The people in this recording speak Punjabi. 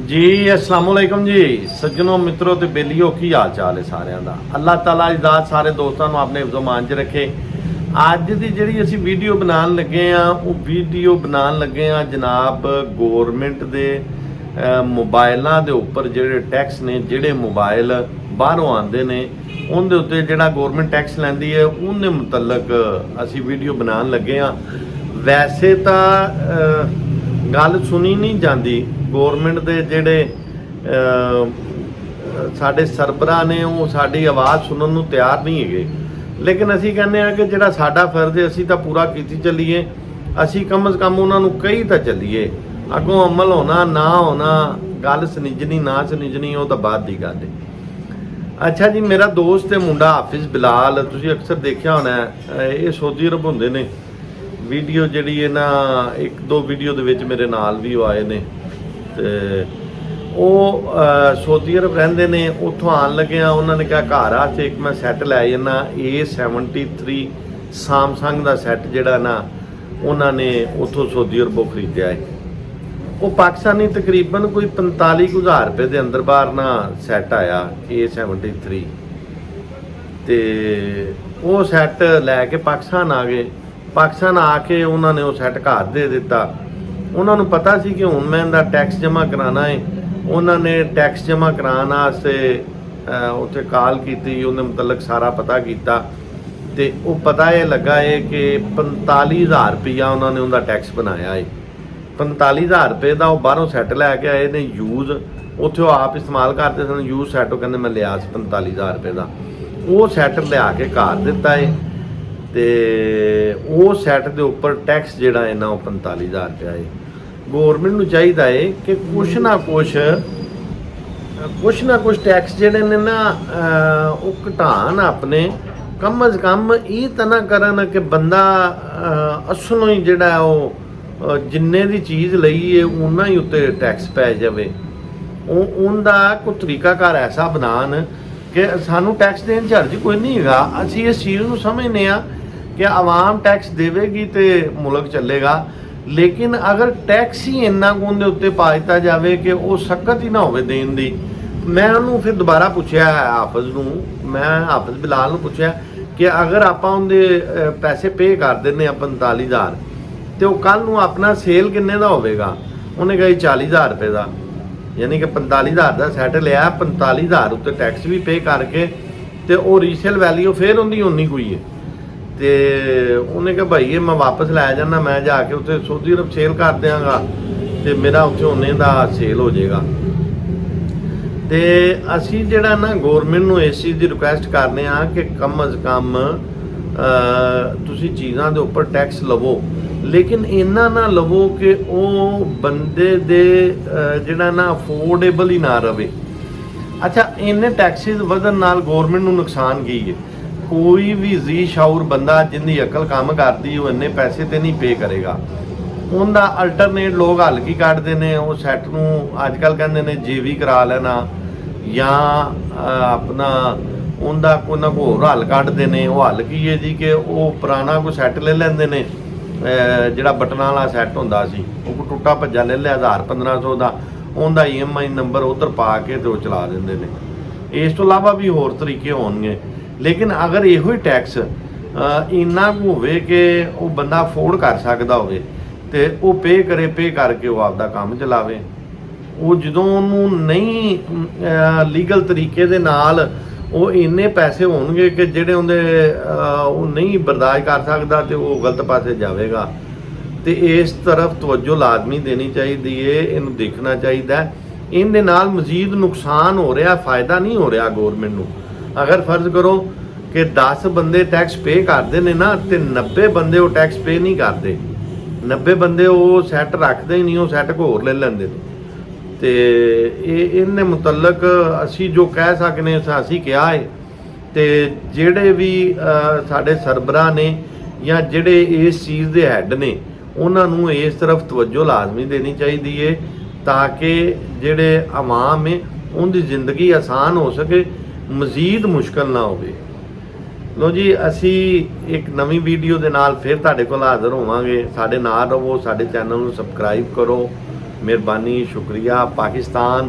जी अस्सलाम वालेकुम जी सज्जनों मित्रों ते बेलियो की हाल चाल है सारिਆਂ ਦਾ अल्लाह ताला इजाज़त ਸਾਰੇ ਦੋਸਤਾਂ ਨੂੰ ਆਪਣੇ ਹਿਫਜ਼ੋ ਮਾਨ 'ਚ ਰੱਖੇ। ਅੱਜ ਦੀ ਜਿਹੜੀ ਅਸੀਂ ਵੀਡੀਓ ਬਣਾਉਣ ਲੱਗੇ ਆ ਉਹ ਵੀਡੀਓ ਬਣਾਉਣ ਲੱਗੇ ਆ ਜਨਾਬ ਗਵਰਨਮੈਂਟ ਦੇ ਮੋਬਾਈਲਾਂ ਦੇ ਉੱਪਰ ਜਿਹੜੇ ਟੈਕਸ ਨੇ, ਜਿਹੜੇ ਮੋਬਾਈਲ ਬਾਹਰੋਂ ਆਉਂਦੇ ਨੇ ਉਹਦੇ ਉੱਤੇ ਜਿਹੜਾ ਗਵਰਨਮੈਂਟ ਟੈਕਸ ਲੈਂਦੀ ਹੈ ਉਹਦੇ ਮੁਤਲਕ ਅਸੀਂ ਵੀਡੀਓ ਬਣਾਉਣ ਲੱਗੇ ਆ। ਵੈਸੇ ਤਾਂ ਗੱਲ ਸੁਣੀ ਨਹੀਂ ਜਾਂਦੀ, ਗੌਰਮੈਂਟ ਦੇ ਜਿਹੜੇ ਸਾਡੇ ਸਰਬਰਾਹ ਨੇ ਉਹ ਸਾਡੀ ਆਵਾਜ਼ ਸੁਣਨ ਨੂੰ ਤਿਆਰ ਨਹੀਂ ਹੈਗੇ, ਲੇਕਿਨ ਅਸੀਂ ਕਹਿੰਦੇ ਆ ਕਿ ਜਿਹੜਾ ਸਾਡਾ ਫਰਜ਼ ਹੈ ਅਸੀਂ ਤਾਂ ਪੂਰਾ ਕੀਤੀ ਚੱਲੀਏ। ਅਸੀਂ ਕਮ ਅਜ਼ ਕਮ ਉਹਨਾਂ ਨੂੰ ਕਹੀ ਤਾਂ ਚੱਲੀਏ, ਅੱਗੋਂ ਅਮਲ ਹੋਣਾ ਨਾ ਹੋਣਾ, ਗੱਲ ਸੁਨਿਜਣੀ ਨਾ ਸੁਨਿਜਣੀ ਉਹ ਤਾਂ ਬਾਅਦ ਦੀ ਗੱਲ ਹੈ। ਅੱਛਾ ਜੀ, ਮੇਰਾ ਦੋਸਤ ਹੈ ਮੁੰਡਾ ਹਾਫਿਜ਼ ਬਿਲਾਲ, ਤੁਸੀਂ ਅਕਸਰ ਦੇਖਿਆ ਹੋਣਾ, ਇਹ ਸਊਦੀ ਅਰਬ ਹੁੰਦੇ ਨੇ। ਵੀਡੀਓ ਜਿਹੜੀ ਹੈ ਨਾ, ਇੱਕ ਦੋ ਵੀਡੀਓ ਦੇ ਵਿੱਚ ਮੇਰੇ ਨਾਲ ਵੀ ਉਹ ਆਏ ਨੇ ਤੇ ਉਹ ਸਊਦੀ ਅਰਬ ਰਹਿੰਦੇ ਨੇ। ਉੱਥੋਂ ਆਉਣ ਲੱਗਿਆ ਉਹਨਾਂ ਨੇ ਕਿਹਾ ਘਰ ਆ ਤੇ ਇੱਕ ਮੈਂ ਸੈੱਟ ਲੈ ਜਾਂਦਾ A73 ਸੈਮਸੰਗ ਦਾ ਸੈੱਟ ਜਿਹੜਾ ਨਾ ਉਹਨਾਂ ਨੇ ਉੱਥੋਂ ਸਊਦੀ ਅਰਬੋਂ ਖਰੀਦਿਆ ਹੈ। ਉਹ ਪਾਕਿਸਤਾਨੀ ਤਕਰੀਬਨ ਕੋਈ 45,000 ਰੁਪਏ ਦੇ ਅੰਦਰ ਬਾਹਰ ਨਾ ਸੈੱਟ ਆਇਆ A73 ਤੇ ਉਹ ਸੈੱਟ ਲੈ ਕੇ ਪਾਕਿਸਤਾਨ ਆ ਗਏ। ਪਾਕਿਸਤਾਨ ਆ ਕੇ ਉਹਨਾਂ ਨੇ ਉਹ ਸੈੱਟ ਘਰ ਦੇ ਦਿੱਤਾ। ਉਹਨਾਂ ਨੂੰ ਪਤਾ ਸੀ ਕਿ ਹੁਣ ਮੈਂ ਇਹਦਾ ਟੈਕਸ ਜਮ੍ਹਾਂ ਕਰਾਉਣਾ ਹੈ। ਉਹਨਾਂ ਨੇ ਟੈਕਸ ਜਮ੍ਹਾਂ ਕਰਾਉਣ ਵਾਸਤੇ ਉੱਥੇ ਕਾਲ ਕੀਤੀ, ਉਹਦੇ ਮੁਤਲਕ ਸਾਰਾ ਪਤਾ ਕੀਤਾ ਤੇ ਉਹ ਪਤਾ ਇਹ ਲੱਗਾ ਹੈ ਕਿ 45,000 ਰੁਪਈਆ ਉਹਨਾਂ ਨੇ ਉਹਦਾ ਟੈਕਸ ਬਣਾਇਆ ਹੈ। 45,000 ਰੁਪਏ ਦਾ ਉਹ ਬਾਹਰੋਂ ਸੈੱਟ ਲੈ ਕੇ ਆਏ ਨੇ ਯੂਜ਼, ਉੱਥੇ ਉਹ ਆਪ ਇਸਤੇਮਾਲ ਕਰਦੇ ਸਨ ਯੂਜ਼ ਸੈੱਟ। ਉਹ ਕਹਿੰਦੇ ਮੈਂ ਲਿਆ ਸੀ 45,000 ਰੁਪਏ ਦਾ, ਉਹ ਸੈੱਟ ਲਿਆ ਕੇ ਘਰ ਦਿੱਤਾ ਹੈ ਤੇ ਉਹ ਸੈੱਟ ਦੇ ਉੱਪਰ ਟੈਕਸ ਜਿਹੜਾ ਹੈ ਨਾ ਉਹ 45,000 ਰੁਪਇਆ ਹੈ। ਗੌਰਮੈਂਟ ਨੂੰ ਚਾਹੀਦਾ ਹੈ ਕਿ ਕੁਛ ਨਾ ਕੁਛ ਟੈਕਸ ਜਿਹੜੇ ਨੇ ਨਾ ਉਹ ਘਟਾਉਣ ਆਪਣੇ। ਕਮ ਅਜ਼ ਕਮ ਇਹ ਤਾਂ ਨਾ ਕਰਨ ਕਿ ਬੰਦਾ ਅਸਲੋਂ ਹੀ ਜਿਹੜਾ ਉਹ ਜਿੰਨੇ ਦੀ ਚੀਜ਼ ਲਈ ਹੈ ਉਹਨਾਂ ਹੀ ਉੱਤੇ ਟੈਕਸ ਪੈ ਜਾਵੇ। ਉਹਦਾ ਕੋਈ ਤਰੀਕਾਕਾਰ ਐਸਾ ਬਣਾਉਣ ਕਿ ਸਾਨੂੰ ਟੈਕਸ ਦੇਣ 'ਚ ਹਰਜ ਕੋਈ ਨਹੀਂ ਹੈਗਾ। ਅਸੀਂ ਇਸ ਚੀਜ਼ ਨੂੰ ਸਮਝਦੇ ਹਾਂ ਕਿ ਆਵਾਮ ਟੈਕਸ ਦੇਵੇਗੀ ਤੇ ਮੁਲਕ ਚੱਲੇਗਾ, ਲੇਕਿਨ ਅਗਰ ਟੈਕਸ ਹੀ ਇੰਨਾ ਕੁ ਉਹਦੇ ਉੱਤੇ ਪਾ ਦਿੱਤਾ ਜਾਵੇ ਕਿ ਉਹ ਸਖਤ ਹੀ ਨਾ ਹੋਵੇ ਦੇਣ ਦੀ। ਮੈਂ ਉਹਨੂੰ ਫਿਰ ਦੁਬਾਰਾ ਪੁੱਛਿਆ ਹਾਫਿਜ਼ ਨੂੰ, ਮੈਂ ਹਾਫਿਜ਼ ਬਿਲਾਲ ਨੂੰ ਪੁੱਛਿਆ ਕਿ ਅਗਰ ਆਪਾਂ ਉਹਦੇ ਪੈਸੇ ਪੇ ਕਰ ਦਿੰਦੇ ਆ 45,000 ਤੇ ਉਹ ਕੱਲ ਨੂੰ ਆਪਣਾ ਸੇਲ ਕਿੰਨੇ ਦਾ ਹੋਵੇਗਾ? ਉਹਨੇ ਕਿਹਾ 40,000 ਰੁਪਏ ਦਾ, ਯਾਨੀ ਕਿ 45,000 ਦਾ ਸੈੱਟ ਲਿਆ, 45,000 ਉੱਤੇ ਟੈਕਸ ਵੀ ਪੇ ਕਰਕੇ ਤੇ ਉਹ ਰੀਸੇਲ ਵੈਲਿਊ ਫਿਰ ਉਹਦੀ ਉਨੀ ਕੋਈ ਹੈ। ਤੇ ਉਹਨੇ ਕਿਹਾ ਭਾਈ ਇਹ ਮੈਂ ਵਾਪਸ ਲੈ ਜਾਣਾ, ਮੈਂ ਜਾ ਕੇ ਉੱਥੇ ਸਊਦੀ ਅਰਬ ਸੇਲ ਕਰ ਦਿਆਂਗਾ ਤੇ ਮੇਰਾ ਉੱਥੇ ਉਹਨੇ ਦਾ ਸੇਲ ਹੋ ਜਾਏਗਾ। ਤੇ ਅਸੀਂ ਜਿਹੜਾ ਨਾ ਗੌਰਮੈਂਟ ਨੂੰ ਇਸ ਚੀਜ਼ ਦੀ ਰਿਕੁਐਸਟ ਕਰਨੇ ਆ ਕਿ ਕਮ ਅਜ਼ ਕਮ ਤੁਸੀਂ ਚੀਜ਼ਾਂ ਦੇ ਉੱਪਰ ਟੈਕਸ ਲਵੋ, ਲੇਕਿਨ ਇੰਨਾ ਨਾ ਲਵੋ ਕਿ ਉਹ ਬੰਦੇ ਦੇ ਜਿਹੜਾ ਨਾ ਅਫੋਰਡੇਬਲ ਹੀ ਨਾ ਰਵੇ। ਅੱਛਾ, ਇੰਨੇ ਟੈਕਸਿਸ ਵਧਣ ਨਾਲ ਗੌਰਮੈਂਟ ਨੂੰ ਨੁਕਸਾਨ ਕੀ ਹੈ? ਕੋਈ ਵੀ ਜੀ ਸ਼ਾਊਰ ਬੰਦਾ ਜਿੰਦੀ ਅਕਲ ਕੰਮ ਕਰਦੀ ਉਹ ਇੰਨੇ ਪੈਸੇ ਤੇ ਨਹੀਂ ਪੇ ਕਰੇਗਾ। ਉਹਦਾ ਅਲਟਰਨੇਟ ਲੋਕ ਹੱਲ ਕੀ ਕੱਢਦੇ ਨੇ, ਉਹ ਸੈੱਟ ਨੂੰ ਅੱਜ ਕੱਲ੍ਹ ਕਹਿੰਦੇ ਨੇ JV ਕਰਾ ਲੈਣਾ ਜਾਂ ਆਪਣਾ ਉਹਦਾ ਕੋਈ ਨਾ ਕੋਈ ਹੋਰ ਹੱਲ ਕੱਢਦੇ ਨੇ। ਉਹ ਹੱਲ ਕੀ ਹੈ ਜੀ ਕਿ ਉਹ ਪੁਰਾਣਾ ਕੋਈ ਸੈੱਟ ਲੈ ਲੈਂਦੇ ਨੇ, ਜਿਹੜਾ ਬਟਨਾਂ ਵਾਲਾ ਸੈੱਟ ਹੁੰਦਾ ਸੀ, ਉਹ ਟੁੱਟਾ ਭੱਜਾ ਲੈ ਲਿਆ 1000-1500 ਦਾ, ਉਹਦਾ EMI ਨੰਬਰ ਉੱਧਰ ਪਾ ਕੇ ਤੇ ਉਹ ਚਲਾ ਦਿੰਦੇ ਨੇ। ਇਸ ਤੋਂ ਇਲਾਵਾ ਵੀ ਹੋਰ ਤਰੀਕੇ ਹੋਣਗੇ, ਲੇਕਿਨ ਅਗਰ ਇਹੋ ਹੀ ਟੈਕਸ ਇੰਨਾ ਕੁ ਹੋਵੇ ਕਿ ਉਹ ਬੰਦਾ ਅਫੋਰਡ ਕਰ ਸਕਦਾ ਹੋਵੇ ਤੇ ਉਹ ਪੇ ਕਰਕੇ ਉਹ ਆਪਦਾ ਕੰਮ ਚਲਾਵੇ। ਉਹ ਜਦੋਂ ਉਹਨੂੰ ਨਹੀਂ ਲੀਗਲ ਤਰੀਕੇ ਦੇ ਨਾਲ ਉਹ ਇੰਨੇ ਪੈਸੇ ਹੋਣਗੇ ਕਿ ਜਿਹੜੇ ਉਹਦੇ ਉਹ ਨਹੀਂ ਬਰਦਾਸ਼ਤ ਕਰ ਸਕਦਾ ਤੇ ਉਹ ਗਲਤ ਪਾਸੇ ਜਾਵੇਗਾ। ਤੇ ਇਸ ਤਰਫ ਤਵੱਜੋ ਲਾਜ਼ਮੀ ਦੇਣੀ ਚਾਹੀਦੀ ਹੈ, ਇਹਨੂੰ ਦੇਖਣਾ ਚਾਹੀਦਾ। ਇਹਦੇ ਨਾਲ ਮਜ਼ੀਦ ਨੁਕਸਾਨ ਹੋ ਰਿਹਾ, ਫਾਇਦਾ ਨਹੀਂ ਹੋ ਰਿਹਾ ਗੌਰਮੈਂਟ ਨੂੰ। ਅਗਰ ਫਰਜ਼ ਕਰੋ ਕਿ 10 ਬੰਦੇ ਟੈਕਸ ਪੇ ਕਰਦੇ ਨੇ ਨਾ ਤੇ 90 ਬੰਦੇ ਉਹ ਟੈਕਸ ਪੇ ਨਹੀਂ ਕਰਦੇ, 90 ਬੰਦੇ ਉਹ ਸੈੱਟ ਰੱਖਦੇ ਹੀ ਨਹੀਂ, ਉਹ ਸੈੱਟ ਕੋ ਹੋਰ ਲੈ ਲੈਂਦੇ ਨੇ। ਤੇ ਇਹਦੇ ਮੁਤਲਕ ਅਸੀਂ ਜੋ ਕਹਿ ਸਕਦੇ ਅਸੀਂ ਕਿਹਾ ਹੈ। ਤੇ ਜਿਹੜੇ ਵੀ ਸਾਡੇ ਸਰਬਰਾਹ ਨੇ ਜਾਂ ਜਿਹੜੇ ਇਸ ਚੀਜ਼ ਦੇ ਹੈੱਡ ਨੇ ਉਹਨਾਂ ਨੂੰ ਇਸ ਤਰਫ ਤਵੱਜੋ ਲਾਜ਼ਮੀ ਦੇਣੀ ਚਾਹੀਦੀ ਹੈ ਤਾਂ ਕਿ ਜਿਹੜੇ ਆਵਾਮ ਹੈ ਉਹਦੀ ਜ਼ਿੰਦਗੀ ਆਸਾਨ ਹੋ ਸਕੇ, ਮਜ਼ੀਦ ਮੁਸ਼ਕਲ ਨਾ ਹੋਵੇ। ਲੋ ਜੀ, ਅਸੀਂ ਇੱਕ ਨਵੀਂ ਵੀਡੀਓ ਦੇ ਨਾਲ ਫਿਰ ਤੁਹਾਡੇ ਕੋਲ ਹਾਜ਼ਰ ਹੋਵਾਂਗੇ। ਸਾਡੇ ਨਾਲ ਰਹੋ, ਸਾਡੇ ਚੈਨਲ ਨੂੰ ਸਬਸਕ੍ਰਾਈਬ ਕਰੋ ਮਿਹਰਬਾਨੀ, ਸ਼ੁਕਰੀਆ। ਪਾਕਿਸਤਾਨ